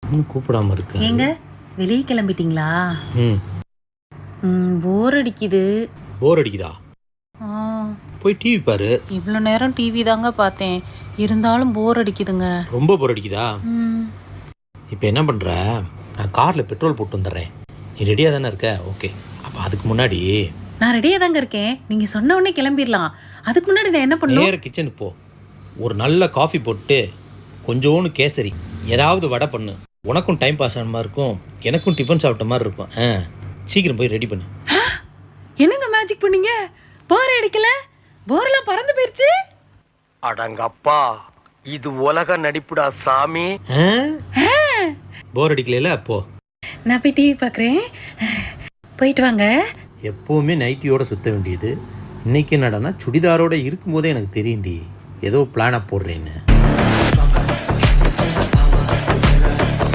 இன்னும் கூப்பிடாம இருக்கு. ஏங்க வெளியே கிளம்பிட்டீங்களா? போர் அடிக்குது. போர் அடிக்குதா? போய் டிவி பாரு. இவ்வளோ நேரம் டிவி தாங்க பார்த்தேன், இருந்தாலும் போர் அடிக்குதுங்க. ரொம்ப போர் அடிக்குதா? இப்போ என்ன பண்ணுற, நான் காரில் பெட்ரோல் போட்டு வந்துடுறேன். நீ ரெடியாக தானே இருக்க? ஓகே. அப்போ அதுக்கு முன்னாடி நான் ரெடியாக தாங்க இருக்கேன். நீங்கள் சொன்ன உடனே கிளம்பிடலாம். அதுக்கு முன்னாடி நான் என்ன பண்ணுவேன்? நேர கிச்சனுக்கு போ. ஒரு நல்ல காஃபி போட்டு கொஞ்சோன்னு கேசரி ஏதாவது வடை பண்ணு. உனக்கும் டைம் பாஸ் ஆன மாதிரி இருக்கும், எனக்கும் டிஃபன் சாப்பிட்ட மாதிரி இருக்கும். சீக்கிரம் போய் ரெடி பண்ணு. என்னங்க மேஜிக் பண்ணீங்க? போர் அடிக்கல? போரெல்லாம் பறந்து போயிடுச்சு. அடங்கப்பா, இது உலக நடிப்புடா சாமி. போர் அடிக்கல? அப்போ நான் போய் டிவி பார்க்குறேன். போயிட்டு வாங்க. எப்போவுமே நைட்டியோட சுற்ற வேண்டியது, இன்னைக்கு என்னடானா சுடிதாரோட இருக்கும்போதே எனக்கு தெரியும்டி ஏதோ பிளானாக போடுறேன்னு.